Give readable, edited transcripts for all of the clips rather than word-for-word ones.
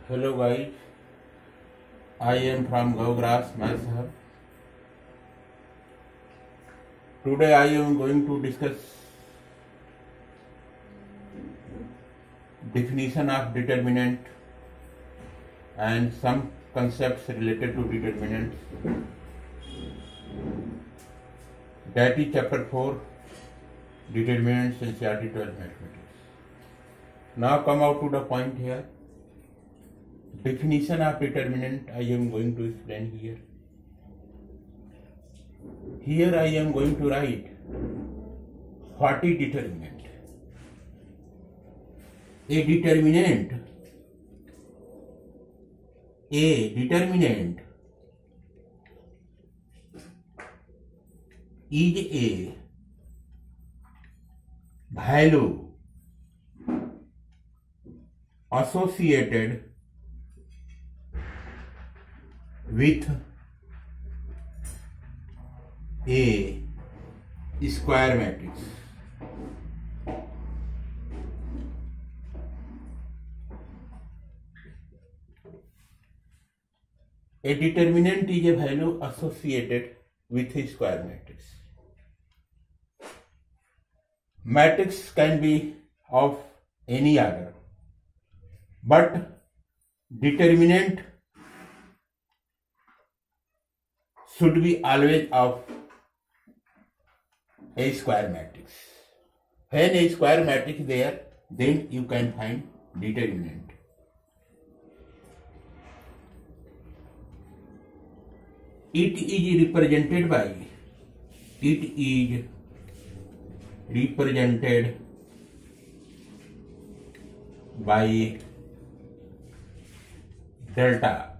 Hello guys, I am from Gavgrass myself. Today I am going to discuss definition of determinant and some concepts related to determinants. That is chapter 4, Determinants NCERT 12 Mathematics. Now come out to the point here. Definition of determinant I am going to explain here. Here I am going to write what is determinant. A determinant is a value associated with a square matrix. A determinant is a value associated with a square matrix. Matrix can be of any order, but determinant should be always of a square matrix. When a square matrix is there, then you can find determinant. It is represented by delta.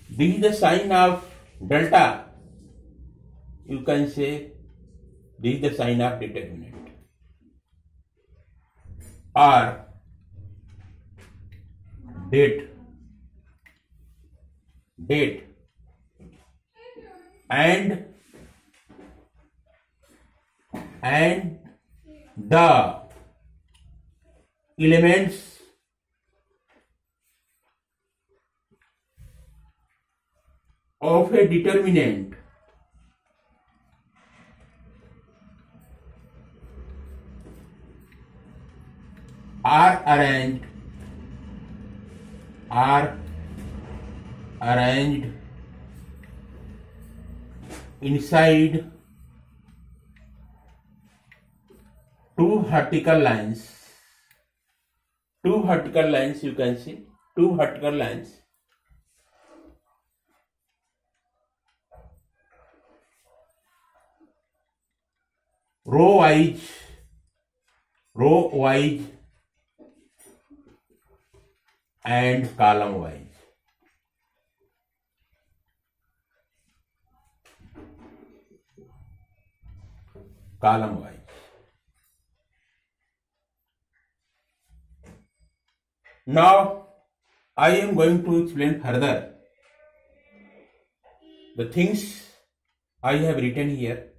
This is the sign of delta. You can say this is the sign of determinant. Or date and the elements of a determinant are arranged inside two vertical lines. You can see two vertical lines. Row wise and column wise. Now I am going to explain further the things I have written here.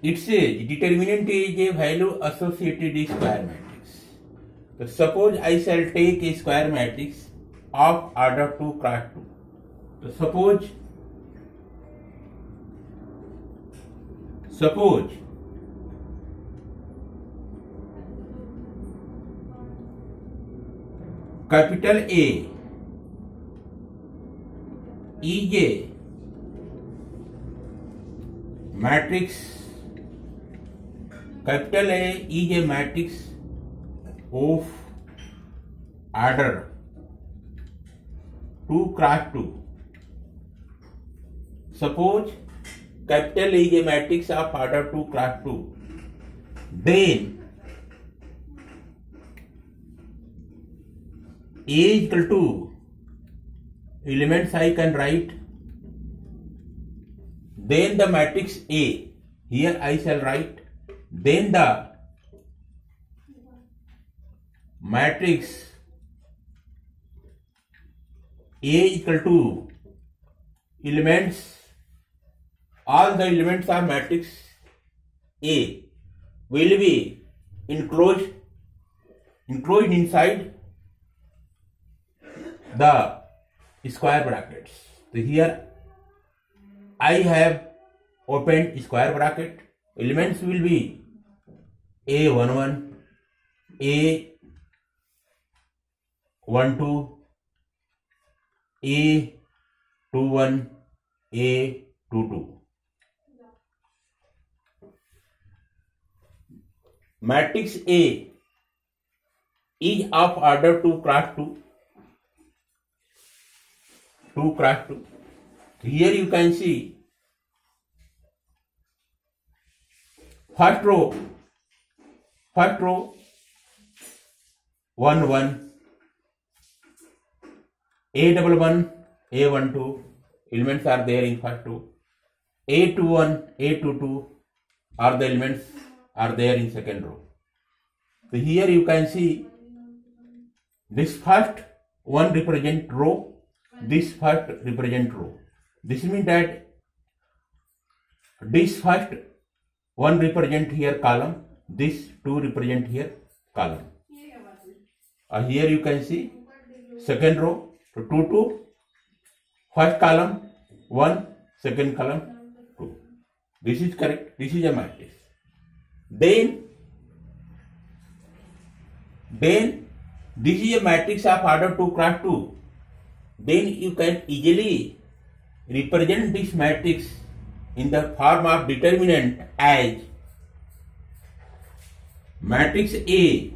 It says determinant is a value associated with square matrix. So suppose I shall take a square matrix of order 2 cross 2. So suppose capital A is a matrix. Capital A is a matrix of order 2 cross 2. Suppose capital A is a matrix of order 2 cross 2. Then A is equal to elements I can write. Then the matrix A. Here I shall write. Then the matrix A equal to elements. All the elements of matrix A will be enclosed inside the square brackets. So here I have opened square bracket. Elements will be A11, A12, A21, A22. Matrix A is of order 2 cross 2. 2 cross 2. Here you can see first row 1 1, A11, A12 elements are there in first row. A21, A22 are the elements are there in second row. So here you can see this first one represent row, this first represent row. This means that this first one represent here column, this two represent here column. Here you can see second row, so 2 2, first column 1, second column 2. This is correct. This is a matrix. Then this is a matrix of order 2 cross 2. Then you can easily represent this matrix in the form of determinant as matrix A.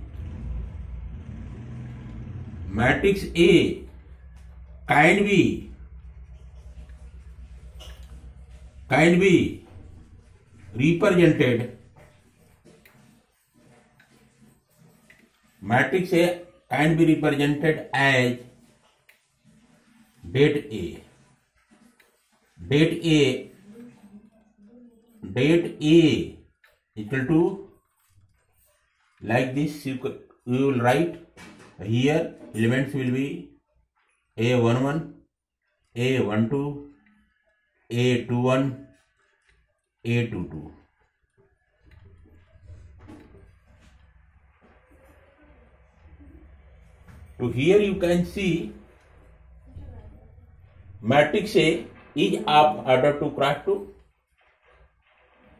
Matrix A can be represented. Matrix A can be represented as date A. Date A equal to like this. You will write here elements will be A11, A12, A21, A22. So here you can see matrix A is of order 2 cross 2.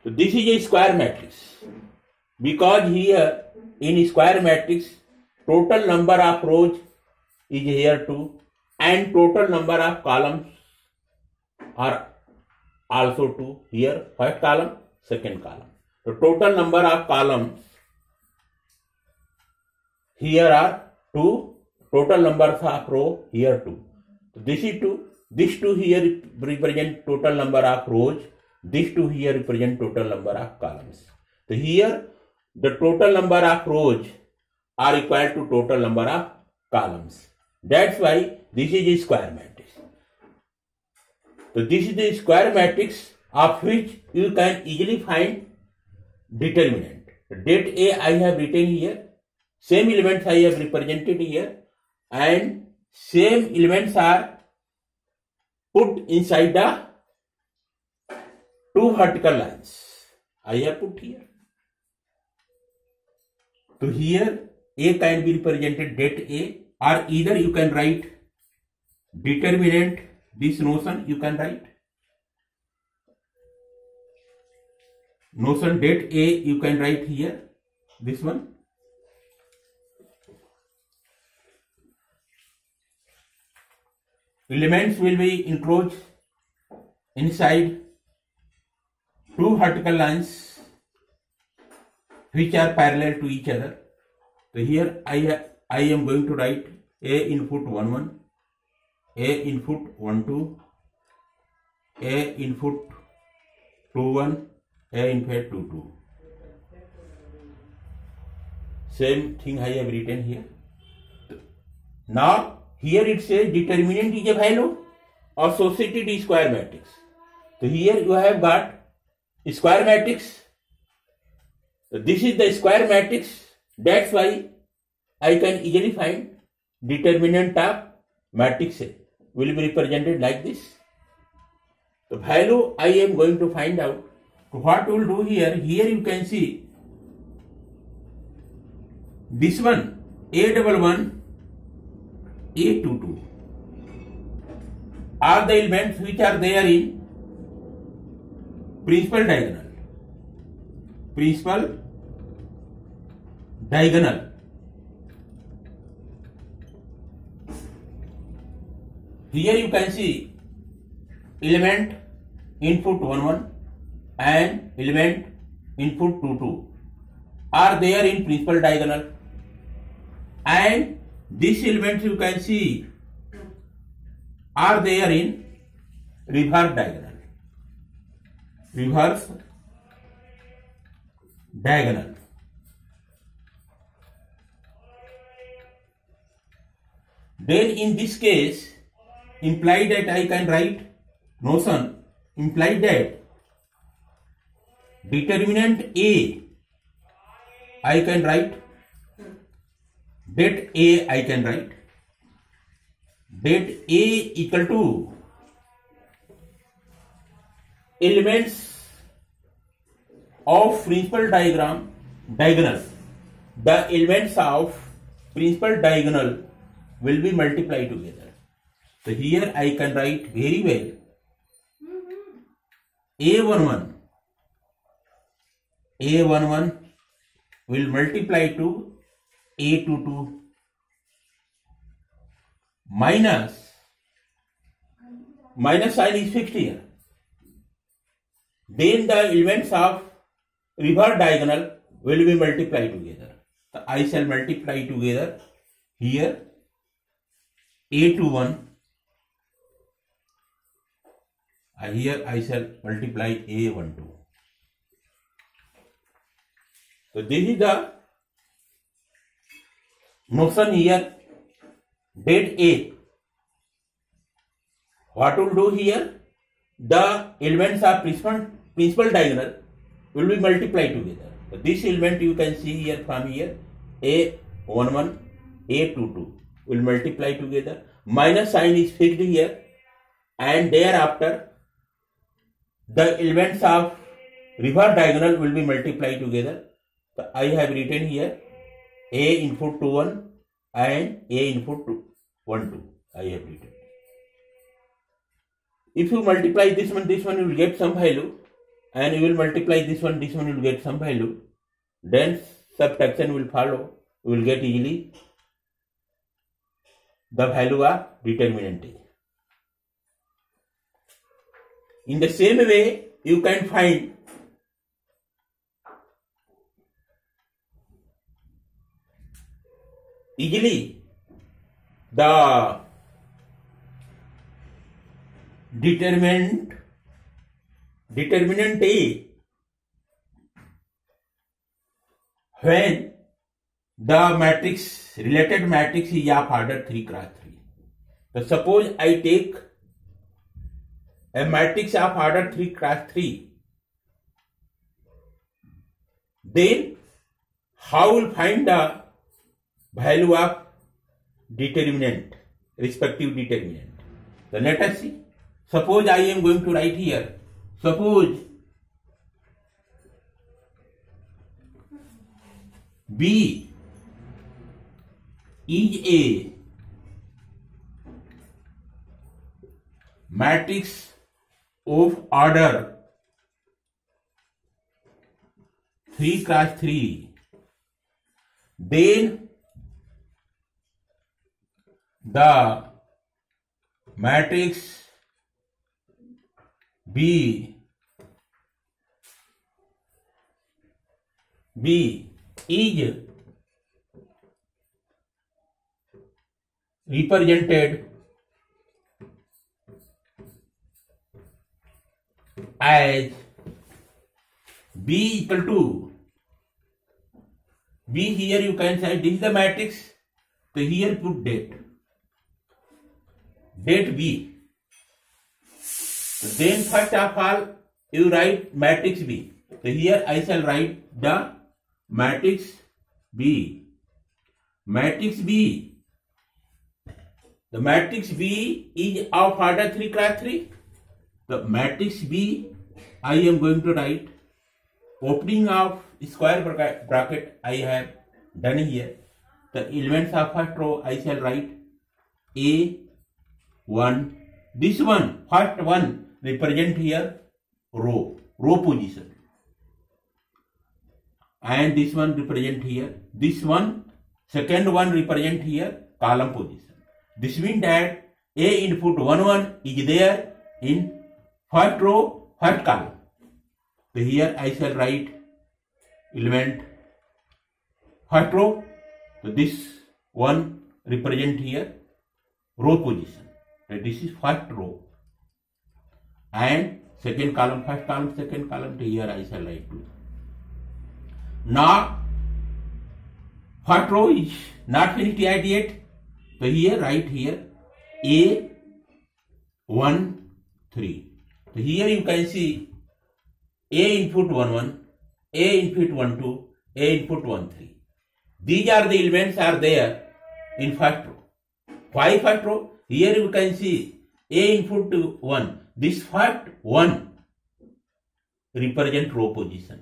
So this is a square matrix because here in square matrix total number of rows is here 2 and total number of columns are also 2. Here first column, second column. So total number of columns here are 2. Total numbers of row here 2. So this is 2. This 2 here represent total number of rows. This 2 here represent total number of columns. So here the total number of rows are equal to total number of columns. That's why this is a square matrix. So this is the square matrix of which you can easily find determinant. Date A I have written here. Same elements I have represented here. And same elements are put inside the 2 vertical lines. I have put here. So here A can be represented date A, or either you can write determinant, this notion you can write. Notion date A you can write here, this one. Elements will be enclosed inside 2 vertical lines which are parallel to each other. So here I am going to write A input 1 1, A input 1 2, A input 2 1, A input 2 2. Same thing I have written here. Now here it says determinant is a value associated square matrix. So here you have got square matrix. So this is the square matrix. That's why I can easily find determinant of matrix A will be represented like this. The value I am going to find out. So what we will do here? Here you can see this one A11, A22. are the elements which are there in principal diagonal. Principal diagonal. Here you can see element input 1 1 and element input 2 2 are there in principal diagonal, and these elements you can see are there in reverse diagonal. Reverse diagonal. Then in this case, imply that I can write notion, imply that determinant A I can write, that A I can write, that A equal to elements of principal diagonal. The elements of principal diagonal will be multiplied together. So here I can write very well A11 will multiply to A22 minus sign is fixed here. Then the elements of reverse diagonal will be multiplied together. So I shall multiply together here A21. Here I shall multiply A12. So this is the notion here. Det A. What will do here? The elements of principal diagonal will be multiplied together. So this element you can see here from here, A11, A22 will multiply together. Minus sign is fixed here, and thereafter the elements of reverse diagonal will be multiplied together. So I have written here A input 2 1 and A input 1 2. I have written. If you multiply this one you will get some value, and you will multiply this one you will get some value. Then subtraction will follow. You will get easily the value of determinant A. In the same way, you can find easily the determinant A when the matrix, related matrix is of order 3 cross 3. So suppose I take a matrix of order 3 cross 3, then how will find the value of determinant, respective determinant? So let us see. Suppose I am going to write here, suppose B is a matrix of order 3 cross 3, then the matrix B is represented as B equal to B. Here you can say this is the matrix, so here put det B. So then first of all you write matrix B. So here I shall write the matrix B. Matrix B. The matrix B is of order 3 cross 3. The matrix B I am going to write opening of square bracket I have done here. The elements of first row I shall write A1 This one, first one represent here row position. And this one represent here. This one, second one represent here column position. This means that A input 1 1 is there in first row, first column. So here I shall write element first row. So this one represent here row position. So this is first row. And second column, first column, second column. So here I shall write 2. Now first row is not finished yet. So here write here A 1 3. So here you can see A input 1 1, A input 1 2, A input 1 3. These are the elements are there in first row. Why first row? Here you can see A input 1. This first 1 represent row position.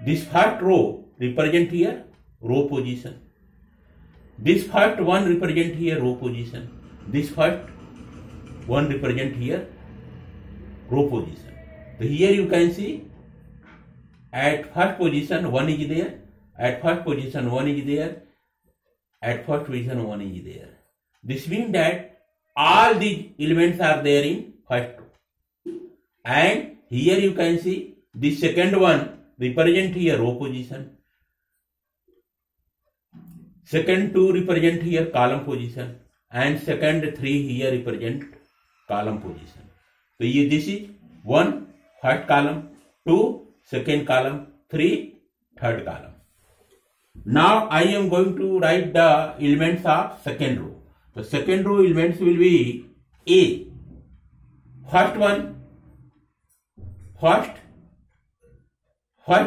This first row represent here row position. This first 1 represent here row position. This first 1 represent here row position. So here you can see at first position 1 is there, at first position 1 is there, at first position 1 is there. This means that all these elements are there in first row. And here you can see the second one represent here row position. Second 2 represent here column position. And second 3 here represent column position. So this is 1 first column, 2 second column, 3 third column. Now I am going to write the elements of second row. The second row elements will be A. First one, first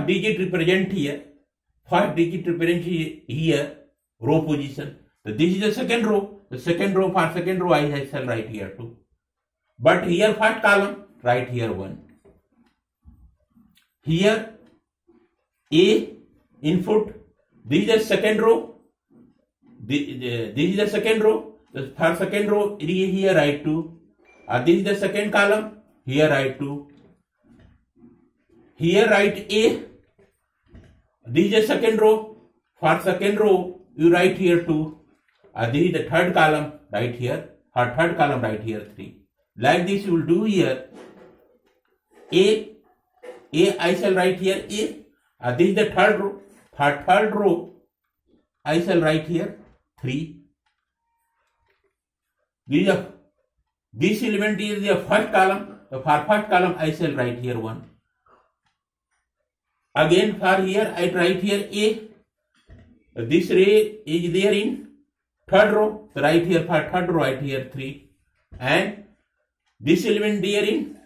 digit represent here. First digit represent here row position. So this is the second row. The second row, for second row I shall write here 2. But here first column, write here 1. Here A input, this is the second row. This is the second row. For second row, here write 2. This is the second column, here write 2. Here write A. This is the second row. For second row, you write here 2. This is the third column, write here. For third column, write here 3. Like this you will do here. A I shall write here A. This is the third row. For third row, I shall write here 3. This element is the first column. For first column, I shall write here 1. Again for here, I write here A. This ray is there in third row. So write here for third row, write here 3. And this element there in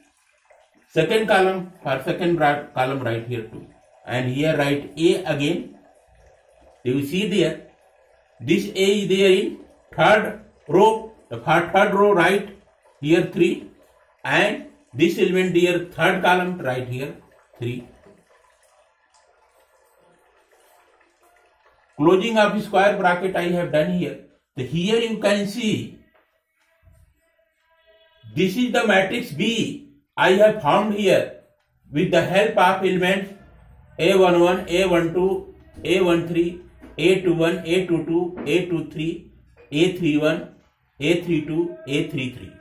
second column, for second column write here 2. And here write A again. You see there, this A is there in third row. For third row write here 3. And this element there, third column, write here 3. Closing of square bracket I have done here. So here you can see this is the matrix B I have found here with the help of elements A11, A12, A13, A21, A22, A23, A31, A32, A33.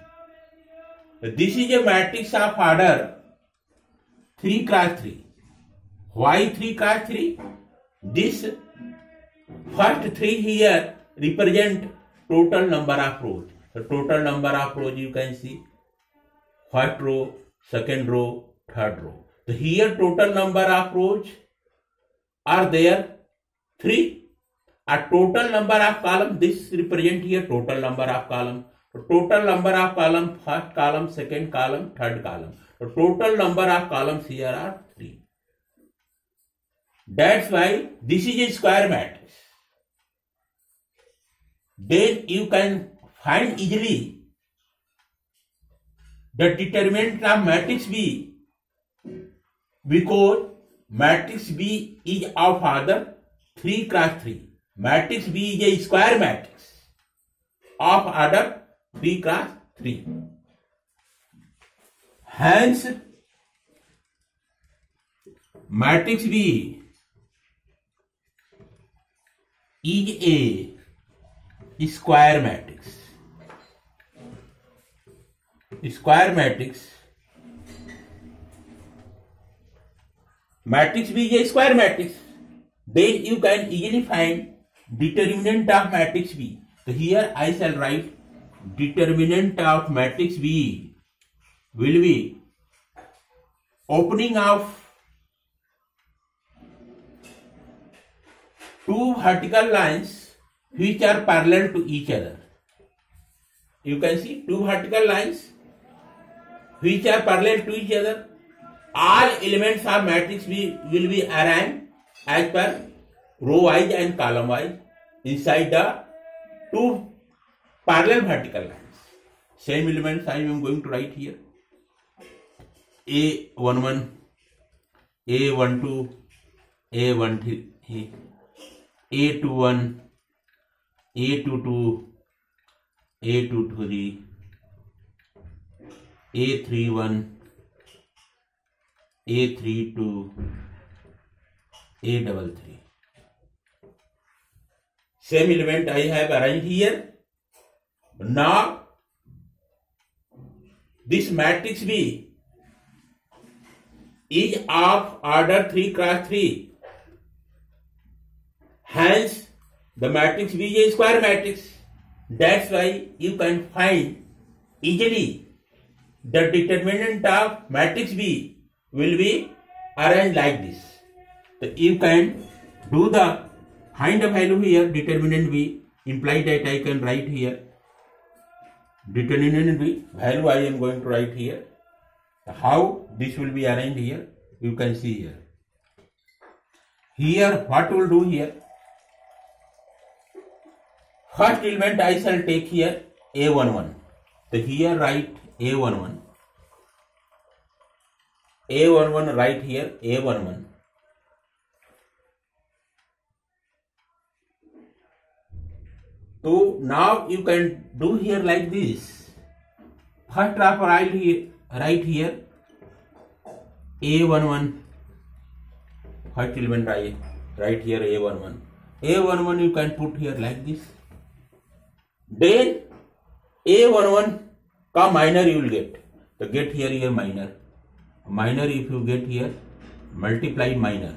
This is a matrix of order 3 cross 3. Why 3 cross 3? This first 3 here represent total number of rows. The total number of rows you can see. First row, second row, third row. So here total number of rows are there 3. A total number of column, this represent here total number of column. So total number of column, first column, second column, third column. So total number of columns here are 3. That's why this is a square matrix. Then you can find easily the determinant of matrix B, because matrix B is of order 3 cross 3. Matrix B is a square matrix of order 3 cross 3. Hence, matrix B is a square matrix. Square matrix. Matrix B is a square matrix. Then you can easily find determinant of matrix B. So here I shall write determinant of matrix B will be opening of two vertical lines which are parallel to each other. You can see two vertical lines which are parallel to each other. All elements of matrix B will be arranged as per row wise and column wise inside the two parallel vertical lines. Same elements I am going to write here. A11, A12, A13, A21, A22, A23, A31, A32, A33. Same element I have arranged here. Now, this matrix B is of order 3 cross 3. Hence, the matrix B is a square matrix. That's why you can find easily the determinant of matrix B will be arranged like this. So you can do the find the value here, determinant B, imply that I can write here. Determinant B, value I am going to write here. How this will be arranged here, you can see here. Here, what will do here? First element I shall take here A11. So here write A11. A11 write here A11. So now you can do here like this. First graph write here A11. First element write here A11. A11 you can put here like this. Then A11 का minor you will get. So get here minor. Minor if you get here, multiply minor.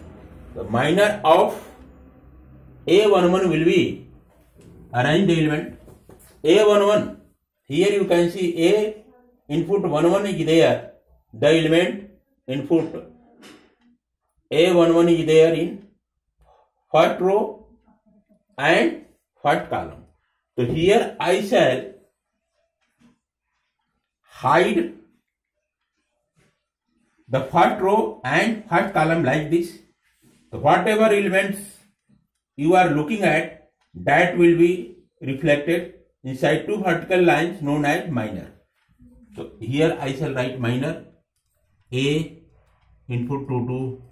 The minor of A11 will be arrange the element A11. Here you can see A input 11 is there. The element input A11 is there in first row and first column. So here I shall hide the first row and first column like this. So whatever elements you are looking at, that will be reflected inside two vertical lines known as minor. So here I shall write minor. A input 2 2,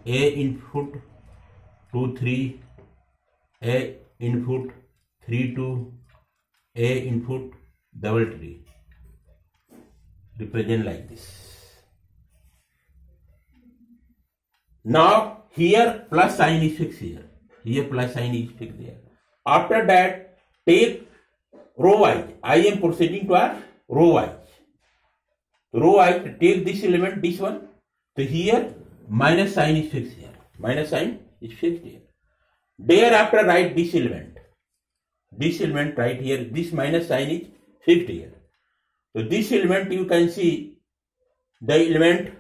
A input 2 3, A input 3 2, A input 3. Represent like this. Now here plus sign is fixed here. Here plus sign is fixed there. After that, take row wise. I am proceeding to a row wise. Row wise, take this element, this one. So here minus sign is fixed here. Minus sign is fixed here. Thereafter write this element. This element right here. This minus sign is fixed here. So this element you can see the element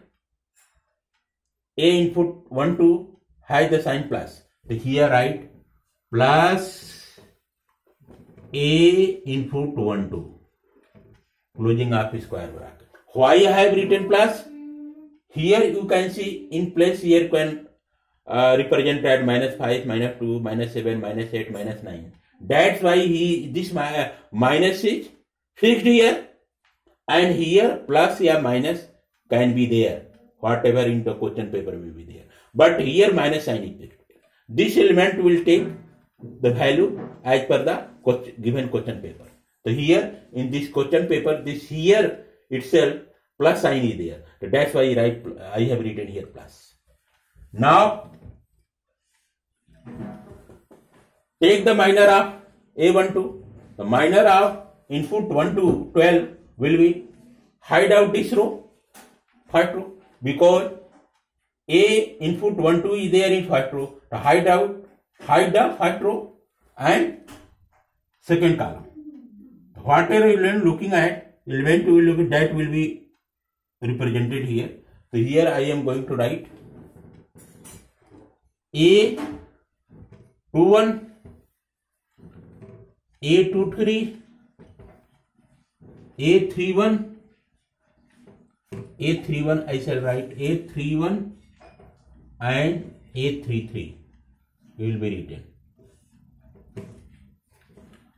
A input 1 2 has the sign plus. So here write plus A input 1 2. Closing of square bracket. Why I have written plus? Here you can see in place here can represent at minus 5, minus 2, minus 7, minus 8, minus 9. That's why this minus is fixed here, and here plus or minus can be there. Whatever in the question paper will be there. But here minus sign is fixed. This element will take the value as per the given question paper. So here in this question paper, this here itself plus sign is there. So that's why I have written here plus. Now take the minor of A12. The minor of input 1 to 12 will be hide out this row, first row, because A input 1 2 is there in first row. So hide the first row and second column. Whatever element looking at, element we will look at, that will be represented here. So here I am going to write A21, A23, A31, I shall write A31 and A33 will be written.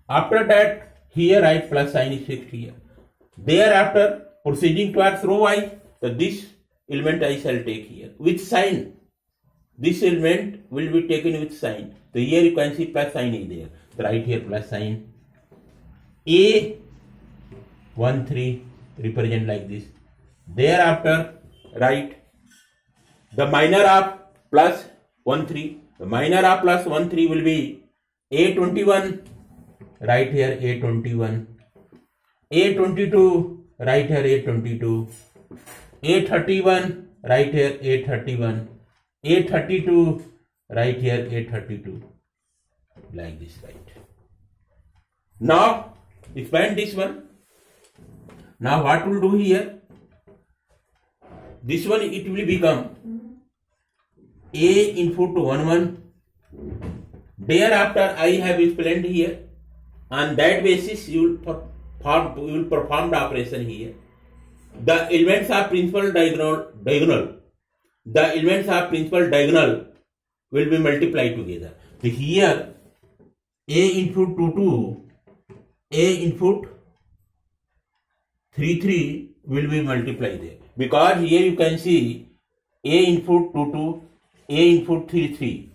After that, here I plus sign is fixed here. Thereafter, proceeding towards row I, so this element I shall take here with sign. This element will be taken with sign. So here you can see plus sign is there. So write here plus sign. A13 represent like this. Thereafter, write the minor of plus 13. The minor of plus 13 will be A21. Write here A21. A22. Write here A22. A31. Write here A31. A32. Write here A32. Like this, right? Now expand this one. Now what we'll do here? This one it will become A input 1 1. Thereafter I have explained here. On that basis you will perform the operation here. The elements of principal diagonal. The elements of principal diagonal will be multiplied together. So here A input 2 2, A input 3 3 will be multiplied there. Because here you can see A input 2 2, A input 3 3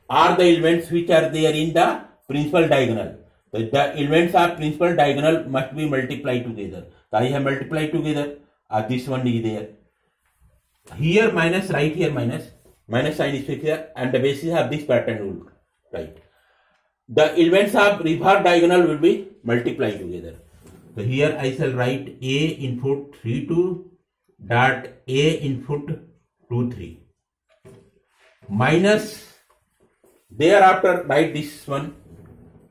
are the elements which are there in the principal diagonal. So the elements of principal diagonal must be multiplied together. So I have multiplied together. This one is there. Here minus, right here minus sign is fixed here, and the basis of this pattern will write. The elements of reverse diagonal will be multiplied together. So here I shall write A input 3 2 dot A input 2 3 minus, thereafter write this one.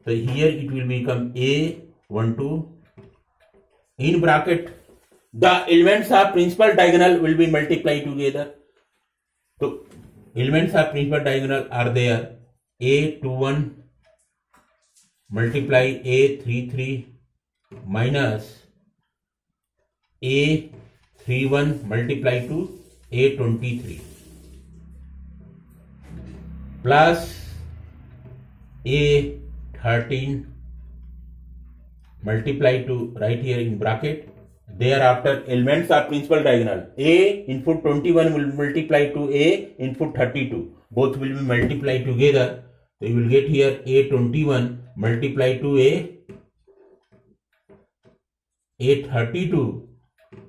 So here it will become A12 in bracket. The elements of principal diagonal will be multiplied together. So elements of principal diagonal are there. A21 multiply A33 minus A31 multiply to A23 plus A13 multiply to, right here in bracket. Thereafter elements of principal diagonal. A input 21 will multiply to A input 32. Both will be multiplied together. So you will get here A21 multiply to A32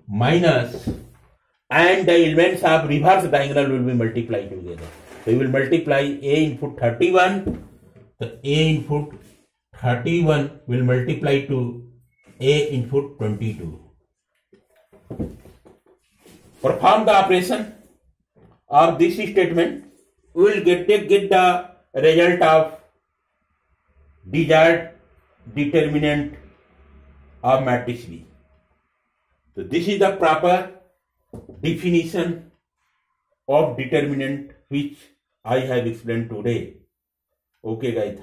minus, and the elements of reverse diagonal will be multiplied together. So you will multiply A input 31. The A input 31 will multiply to A input 22. Perform the operation of this statement. We will get the result of desired determinant of matrix B. So this is the proper definition of determinant which I have explained today. Okay guys.